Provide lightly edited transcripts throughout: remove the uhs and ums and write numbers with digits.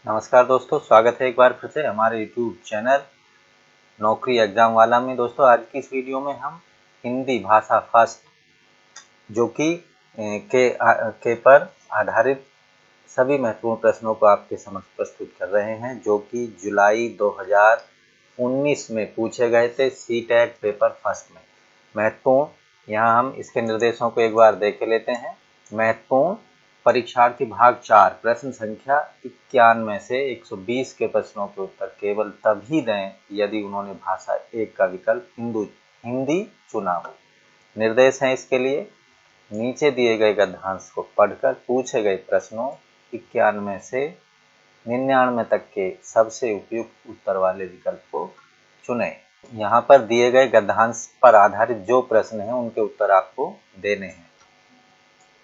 नमस्कार दोस्तों, स्वागत है एक बार फिर से हमारे YouTube चैनल नौकरी एग्जाम वाला में। दोस्तों, आज की इस वीडियो में हम हिंदी भाषा फर्स्ट जो कि के पर आधारित सभी महत्वपूर्ण प्रश्नों को आपके समक्ष प्रस्तुत कर रहे हैं, जो कि जुलाई 2019 में पूछे गए थे सीटेट पेपर फर्स्ट में। महत्वपूर्ण, यहाँ हम इसके निर्देशों को एक बार देख लेते हैं। महत्वपूर्ण परीक्षार्थी भाग 4 प्रश्न संख्या 91 से 120 के प्रश्नों के उत्तर केवल तभी दें यदि उन्होंने भाषा 1 का विकल्प हिंदी चुना हो। निर्देश हैं इसके लिए, नीचे दिए गए गद्यांश को पढ़कर पूछे गए प्रश्नों 91 से 99 तक के सबसे उपयुक्त उत्तर वाले विकल्प को चुनें। यहाँ पर दिए गए गद्यांश पर आधारित जो प्रश्न हैं उनके उत्तर आपको देने हैं।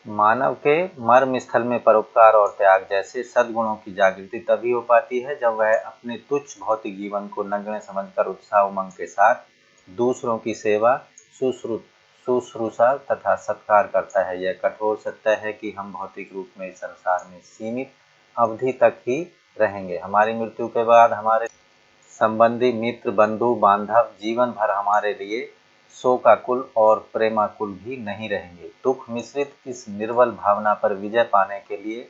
मानव के मर्म स्थल में परोपकार और त्याग जैसे सद्गुणों की जागृति तभी हो पाती है जब वह अपने तुच्छ भौतिक जीवन को नगण्य समझकर उत्साह उमंग के साथ दूसरों की सेवा, शुश्रूषा तथा सत्कार करता है। यह कठोर सत्य है कि हम भौतिक रूप में इस संसार में सीमित अवधि तक ही रहेंगे। हमारी मृत्यु के बाद हमारे संबंधी, मित्र, बंधु बांधव जीवन भर हमारे लिए शोकाकुल और प्रेमाकुल भी नहीं रहेंगे। दुख मिश्रित इस निर्बल भावना पर विजय पाने के लिए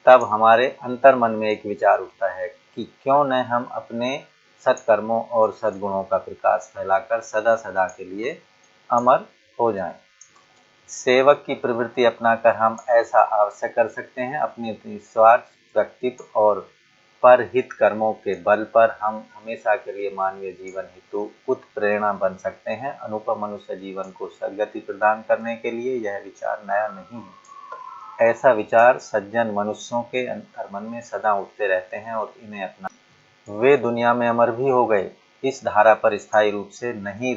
तब हमारे अंतर मन में एक विचार उठता है कि क्यों न हम अपने सत्कर्मों और सद्गुणों का प्रकाश फैलाकर सदा सदा के लिए अमर हो जाएं। सेवक की प्रवृत्ति अपनाकर हम ऐसा अवश्य कर सकते हैं। अपने निस्वार्थ व्यक्तित्व और परहित कर्मों के बल पर हम हमेशा के लिए मानवीय जीवन हेतु उत्प्रेरणा बन सकते हैं। अनुपम मनुष्य जीवन को सद्गति प्रदान करने के लिए यह विचार नया नहीं है। ऐसा विचार सज्जन मनुष्यों के अंतर मन में सदा उठते रहते हैं और इन्हें अपना वे दुनिया में अमर भी हो गए। इस धरा पर स्थायी रूप से नहीं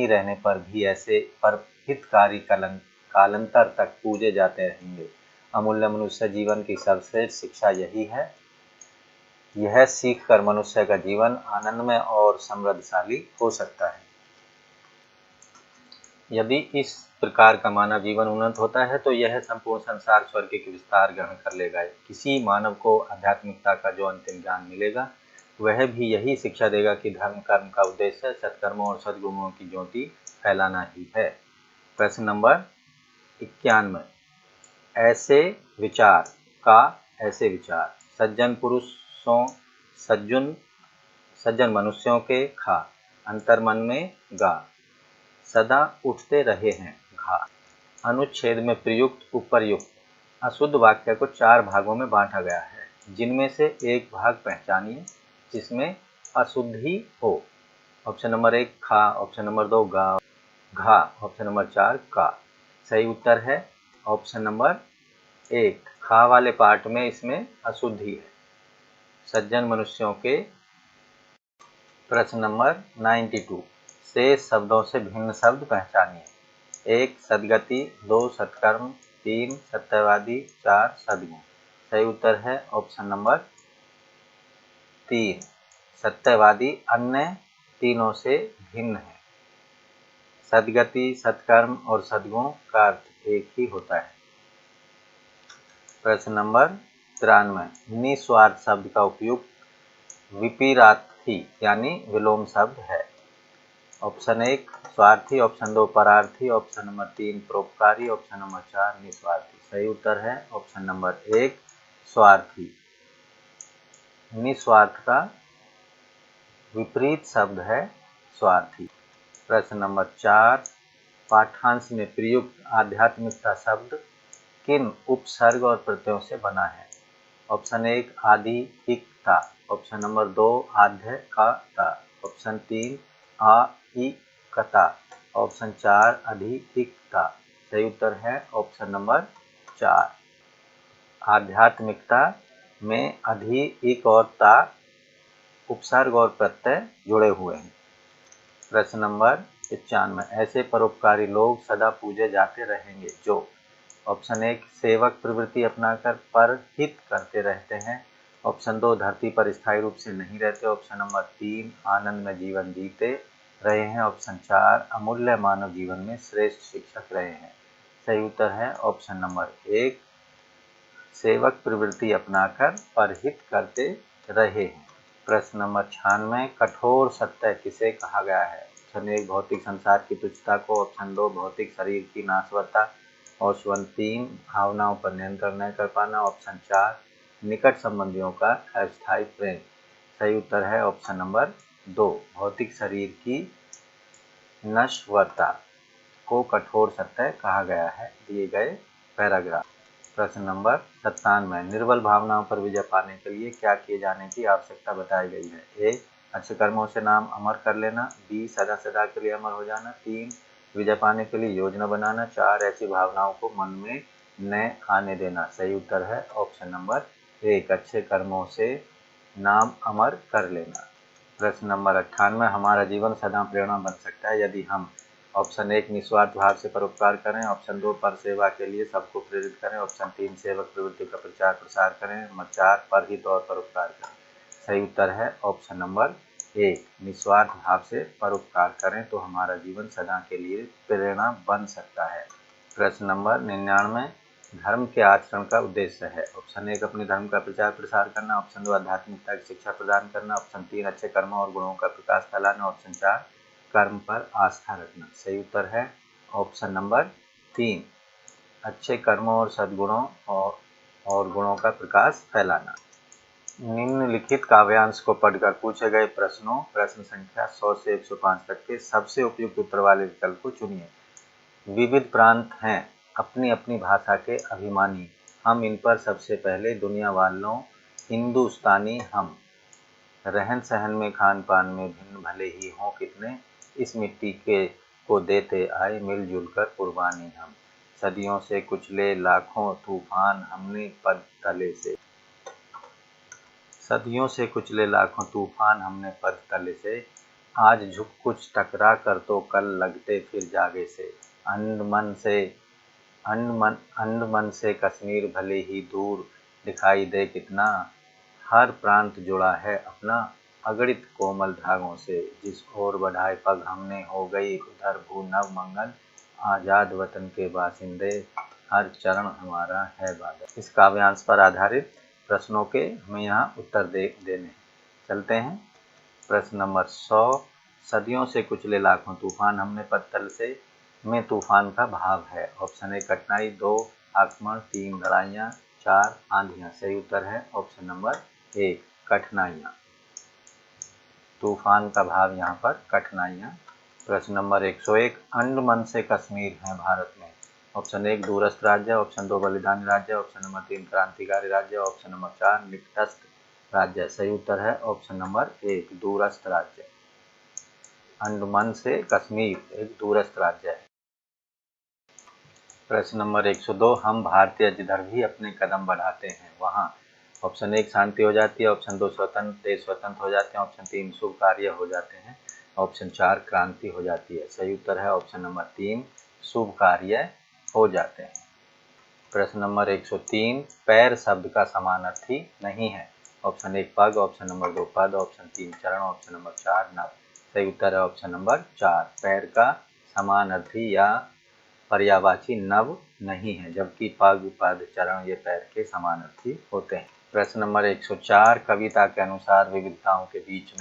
रहने पर भी ऐसे परहितकारी कालांतर तक पूजे जाते रहेंगे। अमूल्य मनुष्य जीवन की सर्वश्रेष्ठ शिक्षा यही है। यह सीख कर मनुष्य का जीवन आनंदमय और समृद्धशाली हो सकता है। यदि इस प्रकार का मानव जीवन उन्नत होता है तो यह संपूर्ण संसार स्वर्ग के विस्तार ग्रहण कर लेगा। किसी मानव को आध्यात्मिकता का जो अंतिम ज्ञान मिलेगा वह भी यही शिक्षा देगा कि धर्म कर्म का उद्देश्य सत्कर्मों और सद्गुणों की ज्योति फैलाना ही है। प्रश्न नंबर 91, ऐसे विचार सज्जन पुरुषों सज्जन मनुष्यों के खा अंतर मन में गा सदा उठते रहे हैं घा। अनुच्छेद में प्रयुक्त उपर्युक्त अशुद्ध वाक्य को 4 भागों में बांटा गया है, जिनमें से एक भाग पहचानिए जिसमें अशुद्धि हो। ऑप्शन नंबर 1 खा, ऑप्शन नंबर 2 गा, घा, ऑप्शन नंबर 4 का। सही उत्तर है ऑप्शन नंबर 1, खा वाले पार्ट में इसमें अशुद्धि है। सज्जन मनुष्यों के। प्रश्न नंबर 92, शेष शब्दों से भिन्न शब्द पहचानिए। 1 सद्गति, 2 सत्कर्म, 3 सत्यवादी, 4 सद्गुण। सही उत्तर है ऑप्शन नंबर 3, सत्यवादी अन्य तीनों से भिन्न है। सद्गति, सत्कर्म और सद्गुण का अर्थ एक ही होता है। प्रश्न नंबर 93, निस्वार्थ शब्द का उपयोग विपरीतार्थी यानी विलोम शब्द है। ऑप्शन 1 स्वार्थी, ऑप्शन 2 परार्थी, ऑप्शन नंबर 3 परोपकारी, ऑप्शन नंबर 4 निस्वार्थी। सही उत्तर है ऑप्शन नंबर 1 स्वार्थी। निस्वार्थ का विपरीत शब्द है स्वार्थी। प्रश्न नंबर 4, पाठांश में प्रयुक्त आध्यात्मिकता शब्द किन उपसर्ग और प्रत्ययों से बना है। ऑप्शन 1 आदि इक ता, ऑप्शन नंबर 2 आध्य का ता, ऑप्शन 3 आ इ कता, ऑप्शन 4 अधि इक ता। सही उत्तर है ऑप्शन नंबर 4। आध्यात्मिकता में अधि इक और ता उपसर्ग और प्रत्यय जुड़े हुए हैं। प्रश्न नंबर 95, ऐसे परोपकारी लोग सदा पूजे जाते रहेंगे जो। ऑप्शन 1 सेवक प्रवृत्ति अपनाकर परहित करते रहते हैं, ऑप्शन 2 धरती पर स्थायी रूप से नहीं रहते, ऑप्शन नंबर 3 आनंद में जीवन जीते रहे हैं, ऑप्शन 4 अमूल्य मानव जीवन में श्रेष्ठ शिक्षक रहे हैं। सही उत्तर है ऑप्शन नंबर 1 सेवक प्रवृत्ति अपनाकर परहित करते रहे हैं। प्रश्न नंबर 96, कठोर सत्य किसे कहा गया है? ऑप्शन 1 भौतिक संसार की तुच्छता को, ऑप्शन 2 भौतिक शरीर की नाशवरता, ऑप्शन 3 भावनाओं पर नियंत्रण न कर पाना, ऑप्शन 4 निकट संबंधियों का अस्थायी प्रेम। सही उत्तर है ऑप्शन नंबर 2 भौतिक शरीर की नश्वरता को कठोर सत्य कहा गया है। दिए गए पैराग्राफ। प्रश्न नंबर 97, निर्बल भावनाओं पर विजय पाने के लिए क्या किए जाने की आवश्यकता बताई गई है? ए अच्छे कर्मों से नाम अमर कर लेना, बी सदा सदा के लिए अमर हो जाना, 3 विजय पाने के लिए योजना बनाना, 4 ऐसी भावनाओं को मन में न आने देना। सही उत्तर है ऑप्शन नंबर 1 अच्छे कर्मों से नाम अमर कर लेना। प्रश्न नंबर 98, हमारा जीवन सदा प्रेरणा बन सकता है यदि हम ऑप्शन 1 निस्वार्थ भाव से परोपकार करें, ऑप्शन 2 पर सेवा के लिए सबको प्रेरित करें, ऑप्शन 3 सेवक प्रवृत्ति का प्रचार प्रसार करें, नंबर 4 परहित और परोपकार करें। सही उत्तर है ऑप्शन नंबर 1 निस्वार्थ भाव से परोपकार करें तो हमारा जीवन सदा के लिए प्रेरणा बन सकता है। प्रश्न नंबर 99, धर्म के आचरण का उद्देश्य है? ऑप्शन 1 अपने धर्म का प्रचार प्रसार करना, ऑप्शन 2 आध्यात्मिकता की शिक्षा प्रदान करना, ऑप्शन 3 अच्छे कर्मों और गुणों का प्रकाश फैलाना, ऑप्शन 4 कर्म पर आस्था रखना। सही उत्तर है ऑप्शन नंबर 3 अच्छे कर्मों और सद्गुणों और गुणों का प्रकाश फैलाना। निम्नलिखित काव्यांश को पढ़कर पूछे गए प्रश्नों प्रश्न संख्या 100 से 105 तक के सबसे उपयुक्त उत्तर वाले विकल्प को चुनिए। विविध प्रांत हैं अपनी अपनी भाषा के अभिमानी, हम इन पर सबसे पहले दुनिया वालों हिंदुस्तानी हम। रहन सहन में खान पान में भिन्न भले ही हों कितने, इस मिट्टी के को देते आए मिलजुल कर कुर्बानी हम। सदियों से कुचले लाखों तूफान हमने पद तले से, सदियों से कुचले लाखों तूफान हमने पद तले से, आज झुक कुछ टकरा कर तो कल लगते फिर जागे से। अंडमन से कश्मीर भले ही दूर दिखाई दे कितना, हर प्रांत जुड़ा है अपना अगणित कोमल धागों से। जिस ओर बढ़ाए पग हमने हो गई उधर भू नव मंगल, आजाद वतन के बासिंदे हर चरण हमारा है बादल। इस काव्यांश पर आधारित प्रश्नों के हमें यहाँ उत्तर देने चलते हैं। प्रश्न नंबर 100, सदियों से कुचले लाखों तूफान हमने पद तल से में तूफान का भाव है। ऑप्शन 1 कठिनाई, 2 आक्रमण, 3 लड़ाइयाँ, 4 आंधियाँ। सही उत्तर है ऑप्शन नंबर 1 कठिनाइयाँ। तूफान का भाव यहाँ पर कठिनाइयाँ। प्रश्न नंबर 101, अंडमान से कश्मीर है भारत में। ऑप्शन 1 दूरस्थ राज्य, ऑप्शन 2 बलिदानी राज्य, ऑप्शन नंबर 3 क्रांतिकारी राज्य, ऑप्शन नंबर 4 निकटस्थ राज्य। सही उत्तर है ऑप्शन नंबर 1 दूरस्थ राज्य। अंडमान से कश्मीर एक दूरस्थ राज्य है। प्रश्न नंबर 102, हम भारतीय जिधर भी अपने कदम बढ़ाते हैं वहाँ। ऑप्शन 1 शांति हो जाती है, ऑप्शन 2 स्वतंत्र देश स्वतंत्र हो जाते हैं, ऑप्शन 3 शुभ कार्य हो जाते हैं, ऑप्शन 4 क्रांति हो जाती है। सही उत्तर है ऑप्शन नंबर 3 शुभ कार्य हो जाते हैं। प्रश्न नंबर 103, पैर शब्द का समानार्थी नहीं है। ऑप्शन 1 पग, ऑप्शन नंबर 2 पद, ऑप्शन 3 चरण, ऑप्शन नंबर 4 नव। सही उत्तर है ऑप्शन नंबर 4 पैर का समानार्थी या पर्यायवाची नव नहीं है, जबकि पग पद चरण ये पैर के समानार्थी होते हैं। प्रश्न नंबर 104, कविता के अनुसार विविधताओं के बीच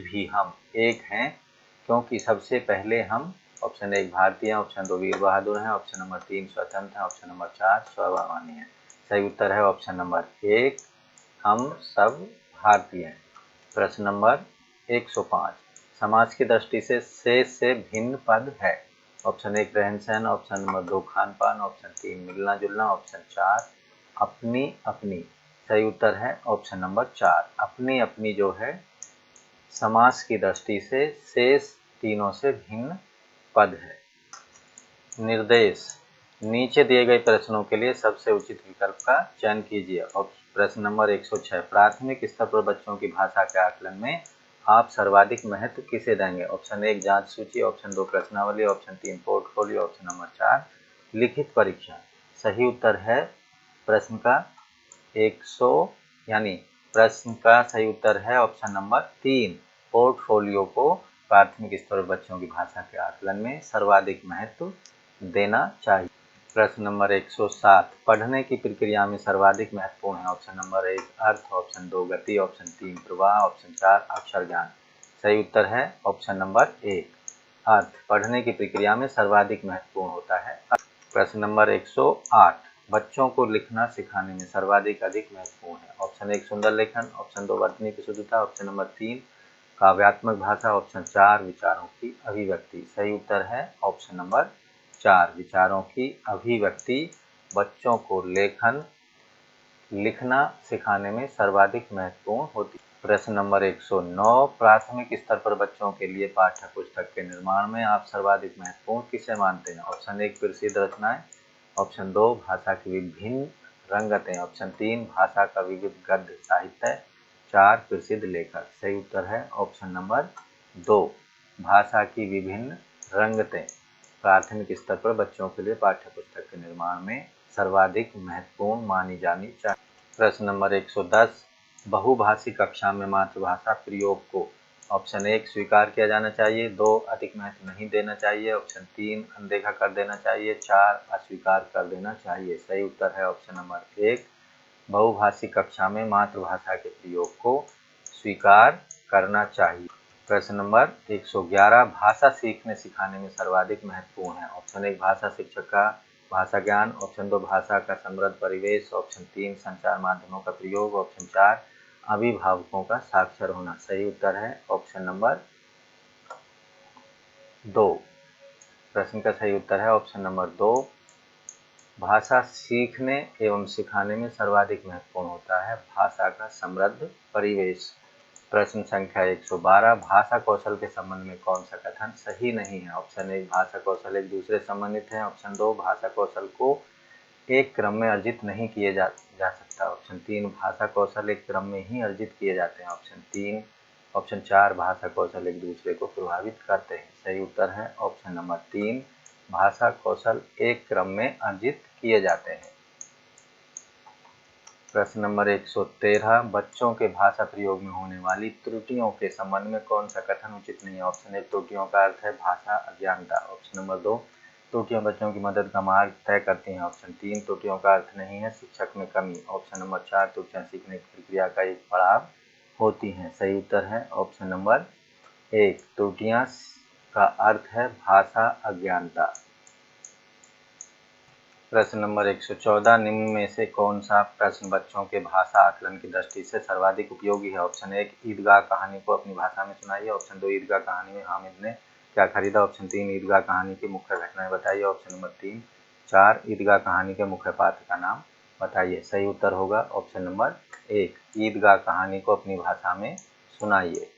भी हम एक हैं क्योंकि सबसे पहले हम। ऑप्शन 1 भारतीय, ऑप्शन 2 वीर बहादुर हैं, ऑप्शन नंबर 3 स्वतंत्र है, ऑप्शन नंबर 4 स्वाभिमानी है। सही उत्तर है ऑप्शन नंबर 1 हम सब भारतीय हैं। प्रश्न नंबर 105, समाज की दृष्टि से शेष से भिन्न पद है। ऑप्शन 1 रहन सहन, ऑप्शन नंबर 2 खान पान, ऑप्शन 3 मिलना जुलना, ऑप्शन 4 अपनी अपनी। सही उत्तर है ऑप्शन नंबर 4 अपनी अपनी जो है समाज की दृष्टि से शेष तीनों से भिन्न पद है। निर्देश, नीचे दिए गए प्रश्नों के लिए सबसे उचित विकल्प का चयन कीजिए। प्रश्न नंबर 106, प्राथमिक स्तर पर बच्चों की भाषा के आकलन में आप सर्वाधिक महत्व किसे देंगे। ऑप्शन 1 जांच सूची, ऑप्शन 2 प्रश्नावली, ऑप्शन 3 पोर्टफोलियो, ऑप्शन नंबर 4 लिखित परीक्षा। सही उत्तर है प्रश्न का प्रश्न का सही उत्तर है ऑप्शन नंबर 3 पोर्टफोलियो को प्राथमिक स्तर पर बच्चों की भाषा के आकलन में सर्वाधिक महत्व देना चाहिए। प्रश्न नंबर 107 पढ़ने की प्रक्रिया में सर्वाधिक महत्वपूर्ण है। ऑप्शन नंबर 1 अर्थ, ऑप्शन 2 गति, ऑप्शन 3 प्रवाह, ऑप्शन 4 अक्षर ज्ञान। सही उत्तर है ऑप्शन नंबर 1 अर्थ। पढ़ने की प्रक्रिया में सर्वाधिक महत्वपूर्ण होता है। प्रश्न नंबर 108 बच्चों को लिखना सिखाने में सर्वाधिक अधिक महत्वपूर्ण है। ऑप्शन 1 सुंदर लेखन, ऑप्शन 2 वर्तनी की शुद्धता, ऑप्शन नंबर 3 काव्यात्मक भाषा, ऑप्शन 4 विचारों की अभिव्यक्ति। सही उत्तर है ऑप्शन नंबर 4 विचारों की अभिव्यक्ति बच्चों को लिखना सिखाने में सर्वाधिक महत्वपूर्ण होती है। प्रश्न नंबर 109 प्राथमिक स्तर पर बच्चों के लिए पाठ्य पुस्तक के निर्माण में आप सर्वाधिक महत्वपूर्ण किसे मानते हैं। ऑप्शन 1 प्रसिद्ध रचनाएं, ऑप्शन 2 भाषा की विभिन्न रंगतें, ऑप्शन 3 भाषा का विविध गद्य साहित्य, 4 प्रसिद्ध लेखक। सही उत्तर है ऑप्शन नंबर 2 भाषा की विभिन्न रंगतें प्राथमिक स्तर पर बच्चों के लिए पाठ्य पुस्तक के निर्माण में सर्वाधिक महत्वपूर्ण मानी जानी चाहिए। प्रश्न नंबर 110 बहुभाषी कक्षा में मातृभाषा प्रयोग को ऑप्शन 1 स्वीकार किया जाना चाहिए, 2 अधिक महत्व नहीं देना चाहिए, ऑप्शन 3 अनदेखा कर देना चाहिए, 4 अस्वीकार कर देना चाहिए। सही उत्तर है ऑप्शन नंबर 1 बहुभाषी कक्षा में मातृभाषा के प्रयोग को स्वीकार करना चाहिए। प्रश्न नंबर 111 भाषा सीखने सिखाने में सर्वाधिक महत्वपूर्ण है। ऑप्शन 1 भाषा शिक्षक का भाषा ज्ञान, ऑप्शन 2 भाषा का समृद्ध परिवेश, ऑप्शन 3 संचार माध्यमों का प्रयोग, ऑप्शन 4 अभिभावकों का साक्षर होना। सही उत्तर है ऑप्शन नंबर 2 प्रश्न का सही उत्तर है ऑप्शन नंबर 2 भाषा सीखने एवं सिखाने में सर्वाधिक महत्वपूर्ण होता है भाषा का समृद्ध परिवेश। प्रश्न संख्या 112 भाषा कौशल के संबंध में कौन सा कथन सही नहीं है। ऑप्शन 1 भाषा कौशल एक दूसरे से संबंधित है, ऑप्शन 2 भाषा कौशल को एक क्रम में अर्जित नहीं किए जा सकता, ऑप्शन 3 भाषा कौशल एक क्रम में ही अर्जित किए जाते हैं, ऑप्शन 4 भाषा कौशल एक दूसरे को प्रभावित करते हैं। सही उत्तर है ऑप्शन नंबर 3 भाषा कौशल एक क्रम में अर्जित किए जाते हैं। प्रश्न नंबर 113 बच्चों के भाषा प्रयोग में होने वाली त्रुटियों के संबंध में कौन सा कथन उचित नहीं है। ऑप्शन 1 त्रुटियों का अर्थ है भाषा अज्ञानता, ऑप्शन नंबर 2 त्रुटियां बच्चों की मदद का मार्ग तय करती हैं, ऑप्शन 3 त्रुटियों का अर्थ नहीं है शिक्षक में कमी, ऑप्शन नंबर 4 त्रुटियां सीखने की प्रक्रिया का एक पड़ाव होती हैं। सही उत्तर है ऑप्शन नंबर 1 त्रुटियां का अर्थ है भाषा अज्ञानता। प्रश्न नंबर 114 निम्न में से कौन सा प्रश्न बच्चों के भाषा आकलन की दृष्टि से सर्वाधिक उपयोगी है। ऑप्शन 1 ईदगाह कहानी को अपनी भाषा में सुनाइए, ऑप्शन 2 ईदगाह कहानी में हामिद ने क्या खरीदा, ऑप्शन 3 ईदगाह कहानी की मुख्य घटनाएं बताइए, ऑप्शन नंबर 4 ईदगाह कहानी के मुख्य पात्र का नाम बताइए। सही उत्तर होगा ऑप्शन नंबर 1 ईदगाह कहानी को अपनी भाषा में सुनाइए।